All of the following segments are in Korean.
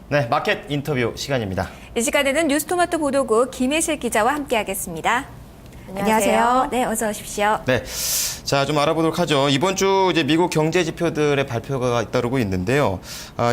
네, 마켓 인터뷰 시간입니다. 이 시간에는 뉴스토마토 보도국 김혜실 기자와 함께하겠습니다. 안녕하세요. 네, 어서 오십시오. 네, 자, 좀 알아보도록 하죠. 이번 주 이제 미국 경제 지표들의 발표가 잇따르고 있는데요.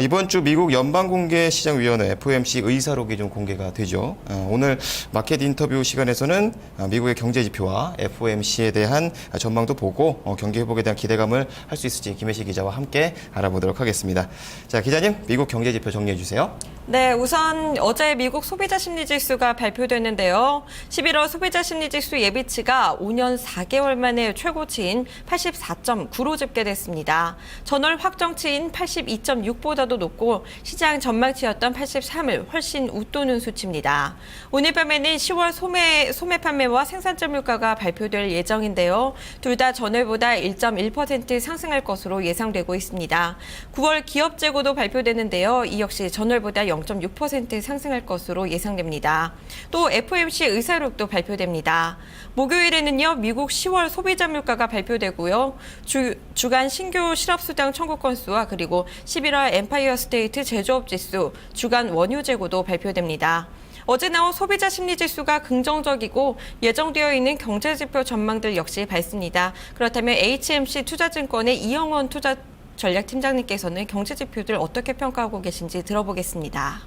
이번 주 미국 연방공개시장위원회 FOMC 의사록이 좀 공개가 되죠. 오늘 마켓 인터뷰 시간에서는 미국의 경제 지표와 FOMC에 대한 전망도 보고 경기 회복에 대한 기대감을 할 수 있을지 김혜시 기자와 함께 알아보도록 하겠습니다. 자, 기자님, 미국 경제 지표 정리해 주세요. 네, 우선 어제 미국 소비자 심리 지수가 발표됐는데요. 11월 소비자 심리 지수 예비치가 5년 4개월 만에 최고치인 84.9로 집계됐습니다. 전월 확정치인 82.6보다도 높고 시장 전망치였던 83을 훨씬 웃도는 수치입니다. 오늘 밤에는 10월 소매 판매와 생산자 물가가 발표될 예정인데요. 둘 다 전월보다 1.1% 상승할 것으로 예상되고 있습니다. 9월 기업 재고도 발표되는데요. 이 역시 전월보다 0.6% 상승할 것으로 예상됩니다. 또 FOMC 의사록도 발표됩니다. 목요일에는요, 미국 10월 소비자 물가가 발표되고요. 주간 신규 실업수당 청구 건수와 그리고 11월 엠파이어 스테이트 제조업 지수, 주간 원유 재고도 발표됩니다. 어제 나온 소비자 심리 지수가 긍정적이고 예정되어 있는 경제지표 전망들 역시 밝습니다. 그렇다면 HMC 투자증권의 이영원 투자 전략팀장님께서는 경제지표들 어떻게 평가하고 계신지 들어보겠습니다.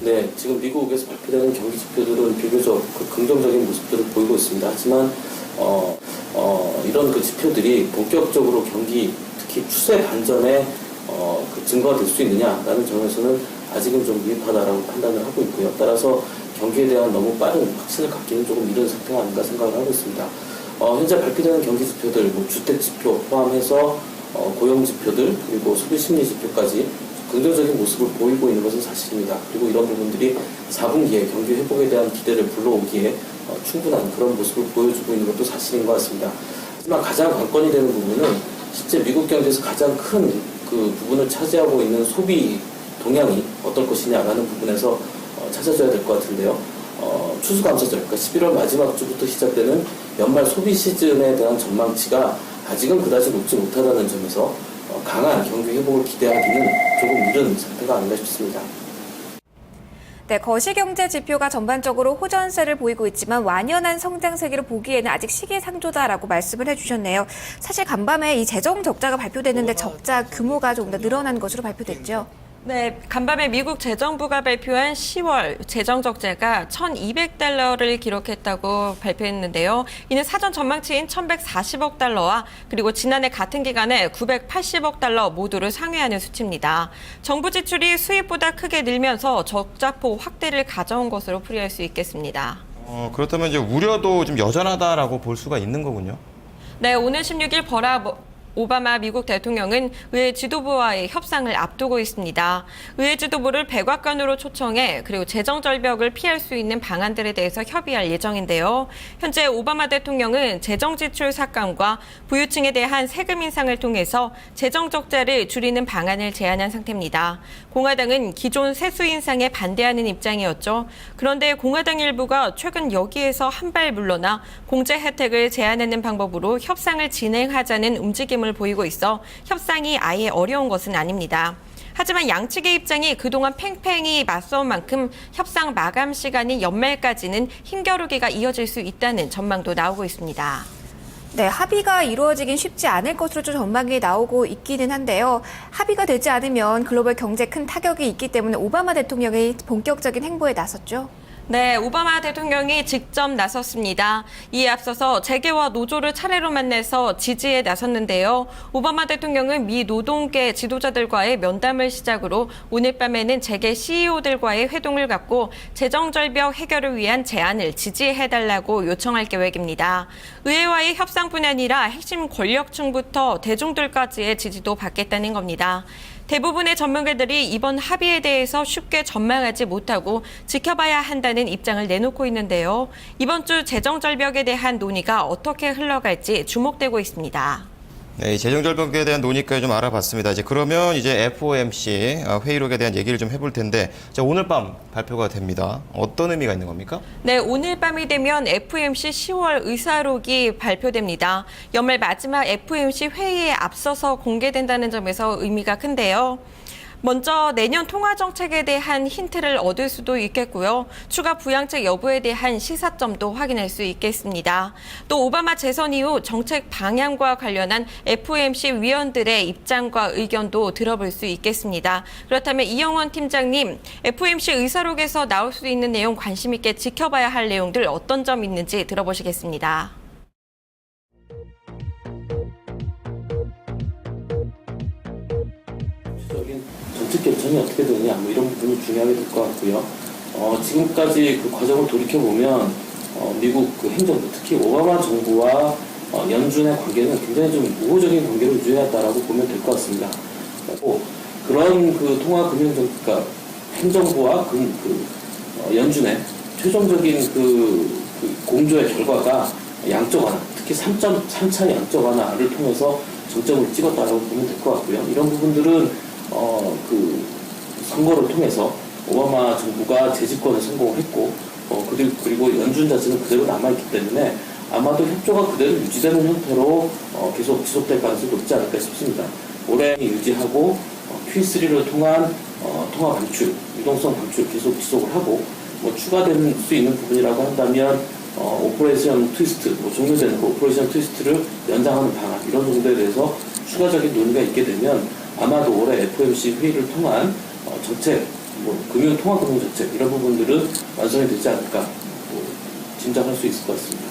네, 지금 미국에서 발표되는 경기 지표들은 비교적 긍정적인 모습들을 보이고 있습니다. 하지만 이런 그 지표들이 본격적으로 경기, 특히 추세 반전에 증거가 될 수 있느냐라는 점에서는 아직은 좀 미흡하다라고 판단을 하고 있고요. 따라서 경기에 대한 너무 빠른 확신을 갖기는 조금 이른 상태가 아닌가 생각을 하고 있습니다. 현재 발표되는 경기 지표들, 주택 지표 포함해서 고용 지표들 그리고 소비 심리 지표까지 긍정적인 모습을 보이고 있는 것은 사실입니다. 그리고 이런 부분들이 4분기에 경기 회복에 대한 기대를 불러오기에 충분한 그런 모습을 보여주고 있는 것도 사실인 것 같습니다. 하지만 가장 관건이 되는 부분은 실제 미국 경제에서 가장 큰 그 부분을 차지하고 있는 소비 동향이 어떨 것이냐라는 부분에서 찾아줘야 될 것 같은데요. 추수감사절, 그러니까 11월 마지막 주부터 시작되는 연말 소비 시즌에 대한 전망치가 아직은 그다지 높지 못하다는 점에서 강한 경기 회복을 기대하기는 조금 이른 상태가 아닌가 싶습니다. 네, 거시경제 지표가 전반적으로 호전세를 보이고 있지만 완연한 성장 세기로 보기에는 아직 시기상조다라고 말씀을 해주셨네요. 사실 간밤에 이 재정 적자가 발표됐는데 적자 규모가 조금 더 늘어난 것으로 발표됐죠. 네, 간밤에 미국 재정부가 발표한 10월 재정 적자가 1,200달러를 기록했다고 발표했는데요. 이는 사전 전망치인 1,140억 달러와 그리고 지난해 같은 기간에 980억 달러 모두를 상회하는 수치입니다. 정부 지출이 수입보다 크게 늘면서 적자폭 확대를 가져온 것으로 풀이할 수 있겠습니다. 그렇다면 이제 우려도 좀 여전하다라고 볼 수가 있는 거군요. 네, 오늘 16일 버락 오바마 미국 대통령은 의회 지도부와의 협상을 앞두고 있습니다. 의회 지도부를 백악관으로 초청해 그리고 재정 절벽을 피할 수 있는 방안들에 대해서 협의할 예정인데요. 현재 오바마 대통령은 재정 지출 삭감과 부유층에 대한 세금 인상을 통해서 재정 적자를 줄이는 방안을 제안한 상태입니다. 공화당은 기존 세수 인상에 반대하는 입장이었죠. 그런데 공화당 일부가 최근 여기에서 한 발 물러나 공제 혜택을 제한하는 방법으로 협상을 진행하자는 움직임을 보이고 있어 협상이 아예 어려운 것은 아닙니다. 하지만 양측의 입장이 그동안 팽팽히 맞서온 만큼 협상 마감 시간인 연말까지는 힘겨루기가 이어질 수 있다는 전망도 나오고 있습니다. 네, 합의가 이루어지긴 쉽지 않을 것으로 좀 전망이 나오고 있기는 한데요. 합의가 되지 않으면 글로벌 경제에 큰 타격이 있기 때문에 오바마 대통령이 본격적인 행보에 나섰죠. 네, 오바마 대통령이 직접 나섰습니다. 이에 앞서서 재계와 노조를 차례로 만나서 지지에 나섰는데요. 오바마 대통령은 미 노동계 지도자들과의 면담을 시작으로 오늘 밤에는 재계 CEO들과의 회동을 갖고 재정절벽 해결을 위한 제안을 지지해달라고 요청할 계획입니다. 의회와의 협상뿐 아니라 핵심 권력층부터 대중들까지의 지지도 받겠다는 겁니다. 대부분의 전문가들이 이번 합의에 대해서 쉽게 전망하지 못하고 지켜봐야 한다는 입장을 내놓고 있는데요. 이번 주 재정 절벽에 대한 논의가 어떻게 흘러갈지 주목되고 있습니다. 네, 이 재정 절벽에 대한 논의까지 좀 알아봤습니다. 이제 그러면 이제 FOMC 회의록에 대한 얘기를 좀 해볼 텐데, 자, 오늘 밤 발표가 됩니다. 어떤 의미가 있는 겁니까? 네, 오늘 밤이 되면 FOMC 10월 의사록이 발표됩니다. 연말 마지막 FOMC 회의에 앞서서 공개된다는 점에서 의미가 큰데요. 먼저 내년 통화 정책에 대한 힌트를 얻을 수도 있겠고요. 추가 부양책 여부에 대한 시사점도 확인할 수 있겠습니다. 또 오바마 재선 이후 정책 방향과 관련한 FOMC 위원들의 입장과 의견도 들어볼 수 있겠습니다. 그렇다면 이영원 팀장님, FOMC 의사록에서 나올 수 있는 내용 관심 있게 지켜봐야 할 내용들 어떤 점 있는지 들어보시겠습니다. 정책 결정이 어떻게 되느냐, 뭐 이런 부분이 중요하게 될 것 같고요. 지금까지 그 과정을 돌이켜 보면 미국 그 행정부, 특히 오바마 정부와 연준의 관계는 굉장히 좀 우호적인 관계를 유지해왔다라고 보면 될 것 같습니다. 그런 그 통화 금융 행정부와 연준의 최종적인 그 공조의 결과가 양적 완화, 특히 3차 양적 완화를 통해서 정점을 찍었다라고 보면 될 것 같고요. 이런 부분들은 그 선거를 통해서 오바마 정부가 재집권에 성공했고, 그리고 연준 자체는 그대로 남아있기 때문에 아마도 협조가 그대로 유지되는 형태로 계속 지속될 가능성이 높지 않을까 싶습니다. 올해 유지하고 Q3를 통한 통화 방출, 유동성 방출 계속 지속을 하고, 뭐 추가될 수 있는 부분이라고 한다면 오퍼레이션 트위스트, 종료되는 오퍼레이션 트위스트를 연장하는 방안, 이런 정도에 대해서 추가적인 논의가 있게 되면 아마도 올해 FOMC 회의를 통한 정책, 통화금융 정책 이런 부분들은 완성이 되지 않을까 짐작할 수 있을 것 같습니다.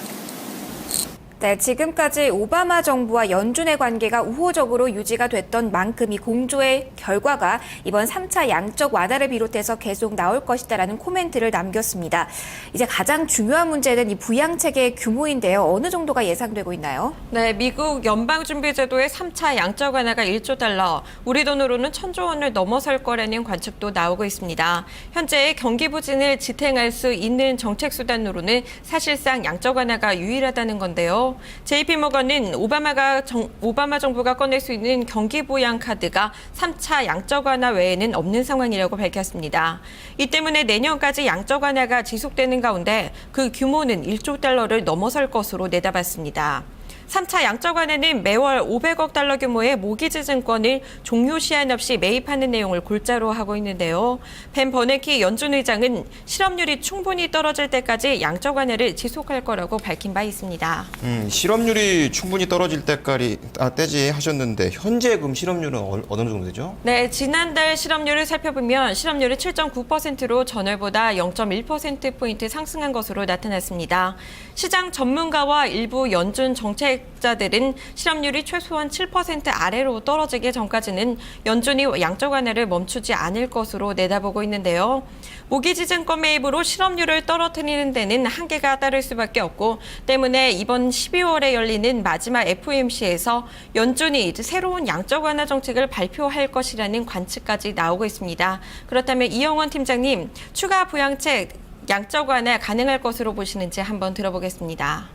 네, 지금까지 오바마 정부와 연준의 관계가 우호적으로 유지가 됐던 만큼 이 공조의 결과가 이번 3차 양적 완화를 비롯해서 계속 나올 것이다라는 코멘트를 남겼습니다. 이제 가장 중요한 문제는 이 부양책의 규모인데요. 어느 정도가 예상되고 있나요? 네, 미국 연방준비제도의 3차 양적 완화가 1조 달러, 우리 돈으로는 1,000조 원을 넘어설 거라는 관측도 나오고 있습니다. 현재 경기 부진을 지탱할 수 있는 정책 수단으로는 사실상 양적 완화가 유일하다는 건데요. JP모건은 오바마 정부가 꺼낼 수 있는 경기 부양 카드가 3차 양적 완화 외에는 없는 상황이라고 밝혔습니다. 이 때문에 내년까지 양적 완화가 지속되는 가운데 그 규모는 1조 달러를 넘어설 것으로 내다봤습니다. 3차 양적 완화는 매월 500억 달러 규모의 모기지 증권을 종료 시한 없이 매입하는 내용을 골자로 하고 있는데요. 벤 버네키 연준 의장은 실업률이 충분히 떨어질 때까지 양적 완화를 지속할 거라고 밝힌 바 있습니다. 실업률이 충분히 떨어질 때까지 하셨는데 현재 그럼 실업률은 어느 정도 되죠? 네, 지난달 실업률을 살펴보면 실업률이 7.9%로 전월보다 0.1%포인트 상승한 것으로 나타났습니다. 시장 전문가와 일부 연준 정책자들은 실업률이 최소한 7% 아래로 떨어지기 전까지는 연준이 양적 완화를 멈추지 않을 것으로 내다보고 있는데요. 모기지 증권 매입으로 실업률을 떨어뜨리는 데는 한계가 따를 수밖에 없고, 때문에 이번 12월에 열리는 마지막 FOMC에서 연준이 새로운 양적 완화 정책을 발표할 것이라는 관측까지 나오고 있습니다. 그렇다면 이영원 팀장님, 추가 부양책 양적 완화 가능할 것으로 보시는지 한번 들어보겠습니다.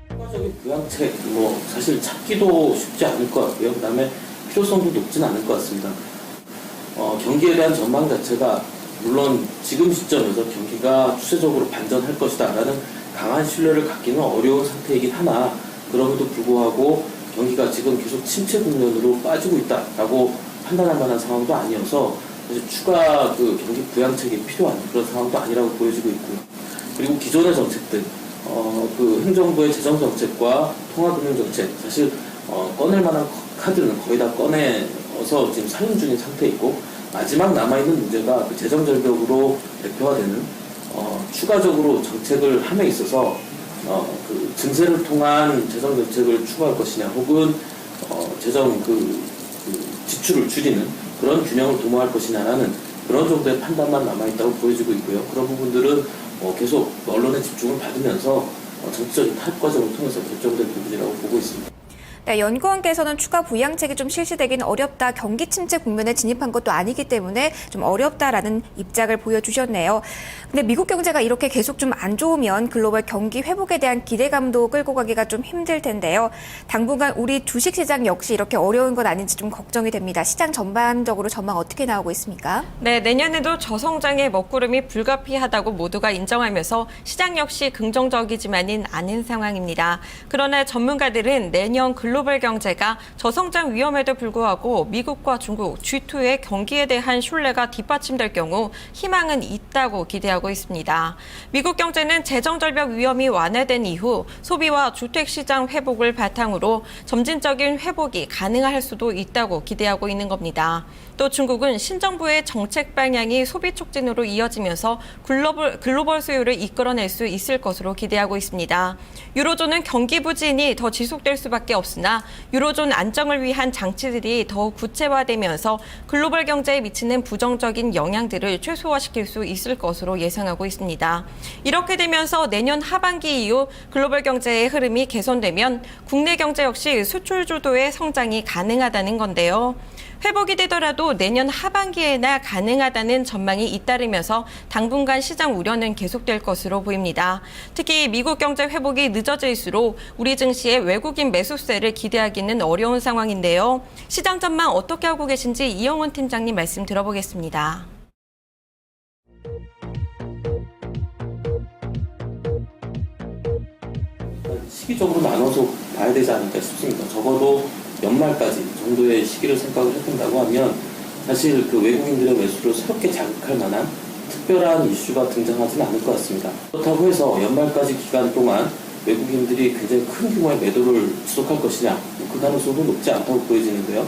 추가적인 부양책, 사실 찾기도 쉽지 않을 것 같고요. 그다음에 필요성도 높진 않을 것 같습니다. 경기에 대한 전망 자체가 물론 지금 시점에서 경기가 추세적으로 반전할 것이다라는 강한 신뢰를 갖기는 어려운 상태이긴 하나, 그럼에도 불구하고 경기가 지금 계속 침체 국면으로 빠지고 있다라고 판단할 만한 상황도 아니어서 사실 추가 경기 부양책이 필요한 그런 상황도 아니라고 보여지고 있고요. 그리고 기존의 정책들, 행정부의 재정 정책과 통화금융 정책, 사실 꺼낼 만한 카드는 거의 다 꺼내서 지금 사용 중인 상태이고, 마지막 남아있는 문제가 그 재정 절벽으로 대표가 되는 추가적으로 정책을 함에 있어서 증세를 통한 재정 정책을 추구할 것이냐, 혹은 재정 지출을 줄이는 그런 균형을 도모할 것이냐라는 그런 정도의 판단만 남아있다고 보여지고 있고요. 그런 부분들은 계속 언론의 집중을 받으면서 정치적인 타협 과정을 통해서 결정될 부분이라고 보고 있습니다. 네, 연구원께서는 추가 부양책이 좀 실시되긴 어렵다. 경기 침체 국면에 진입한 것도 아니기 때문에 좀 어렵다라는 입장을 보여주셨네요. 근데 미국 경제가 이렇게 계속 좀 안 좋으면 글로벌 경기 회복에 대한 기대감도 끌고 가기가 좀 힘들 텐데요. 당분간 우리 주식시장 역시 이렇게 어려운 건 아닌지 좀 걱정이 됩니다. 시장 전반적으로 전망 어떻게 나오고 있습니까? 네, 내년에도 저성장의 먹구름이 불가피하다고 모두가 인정하면서 시장 역시 긍정적이지만은 않은 상황입니다. 그러나 전문가들은 내년 글로벌 경제가 저성장 위험에도 불구하고 미국과 중국, G2의 경기에 대한 신뢰가 뒷받침될 경우 희망은 있다고 기대하고 있습니다. 미국 경제는 재정 절벽 위험이 완화된 이후 소비와 주택 시장 회복을 바탕으로 점진적인 회복이 가능할 수도 있다고 기대하고 있는 겁니다. 또 중국은 신정부의 정책 방향이 소비 촉진으로 이어지면서 글로벌 수요를 이끌어낼 수 있을 것으로 기대하고 있습니다. 유로존은 경기 부진이 더 지속될 수밖에 없으나 유로존 안정을 위한 장치들이 더욱 구체화되면서 글로벌 경제에 미치는 부정적인 영향들을 최소화시킬 수 있을 것으로 예상하고 있습니다. 이렇게 되면서 내년 하반기 이후 글로벌 경제의 흐름이 개선되면 국내 경제 역시 수출 주도의 성장이 가능하다는 건데요. 회복이 되더라도 내년 하반기에나 가능하다는 전망이 잇따르면서 당분간 시장 우려는 계속될 것으로 보입니다. 특히 미국 경제 회복이 늦어질수록 우리 증시의 외국인 매수세를 기대하기는 어려운 상황인데요. 시장 전망 어떻게 하고 계신지 이영훈 팀장님 말씀 들어보겠습니다. 시기적으로 나눠서 봐야 되지 않을까 싶습니다. 적어도 연말까지 정도의 시기를 생각을 해본다고 하면 사실 그 외국인들의 매수를 새롭게 자극할 만한 특별한 이슈가 등장하지는 않을 것 같습니다. 그렇다고 해서 연말까지 기간 동안 외국인들이 굉장히 큰 규모의 매도를 지속할 것이냐, 그 가능성도 높지 않다고 보여지는데요.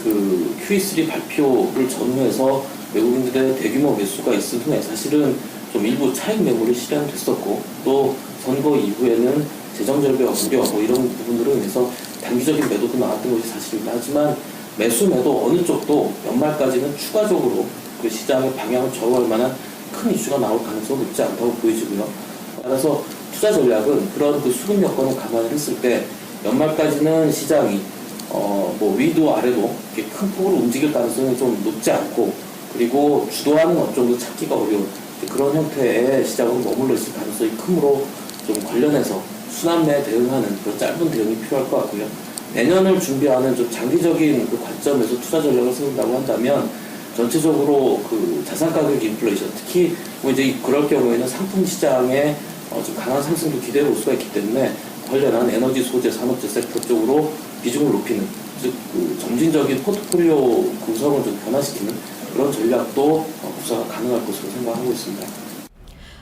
그 QE3 발표를 전후해서 외국인들의 대규모 매수가 있은 후에 사실은 좀 일부 차익 매물이 실현됐었고, 또 선거 이후에는 재정절벽 우려 이런 부분으로 인해서 단기적인 매도도 나왔던 것이 사실입니다. 하지만 매수 매도 어느 쪽도 연말까지는 추가적으로 그 시장의 방향을 좌우할 만한 큰 이슈가 나올 가능성은 높지 않다고 보여지고요. 따라서 투자 전략은 그런 그 수급 여건을 감안했을 때 연말까지는 시장이 위도 아래도 이렇게 큰 폭으로 움직일 가능성이 좀 높지 않고, 그리고 주도하는 업종도 찾기가 어려운 그런 형태의 시장으로 머물러 있을 가능성이 크므로 좀 관련해서 순환매에 대응하는 그런 짧은 대응이 필요할 것 같고요. 내년을 준비하는 좀 장기적인 그 관점에서 투자 전략을 세운다고 한다면 전체적으로 그 자산 가격 인플레이션, 특히 이제 그럴 경우에는 상품 시장에 좀 강한 상승도 기대해 볼 수가 있기 때문에 관련한 에너지 소재, 산업재 섹터 쪽으로 비중을 높이는, 즉 그 점진적인 포트폴리오 구성을 좀 변화시키는 그런 전략도 구사가 가능할 것으로 생각하고 있습니다.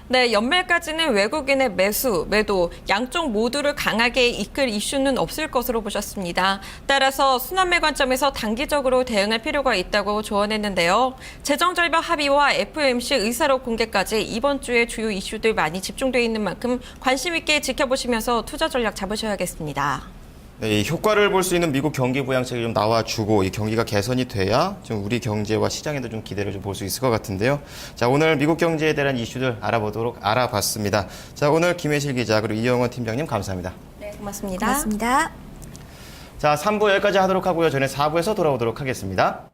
네, 연말까지는 외국인의 매수, 매도 양쪽 모두를 강하게 이끌 이슈는 없을 것으로 보셨습니다. 따라서 순환매 관점에서 단기적으로 대응할 필요가 있다고 조언했는데요. 재정절벽 합의와 FOMC 의사록 공개까지 이번 주에 주요 이슈들 많이 집중되어 있는 만큼 관심 있게 지켜보시면서 투자 전략 잡으셔야겠습니다. 네, 이 효과를 볼 수 있는 미국 경기 부양책이 좀 나와주고 이 경기가 개선이 돼야 좀 우리 경제와 시장에도 좀 기대를 좀 볼 수 있을 것 같은데요. 자, 오늘 미국 경제에 대한 이슈들 알아봤습니다. 자, 오늘 김혜실 기자 그리고 이영원 팀장님 감사합니다. 네, 고맙습니다. 고맙습니다. 자, 3부 여기까지 하도록 하고요. 저는 4부에서 돌아오도록 하겠습니다.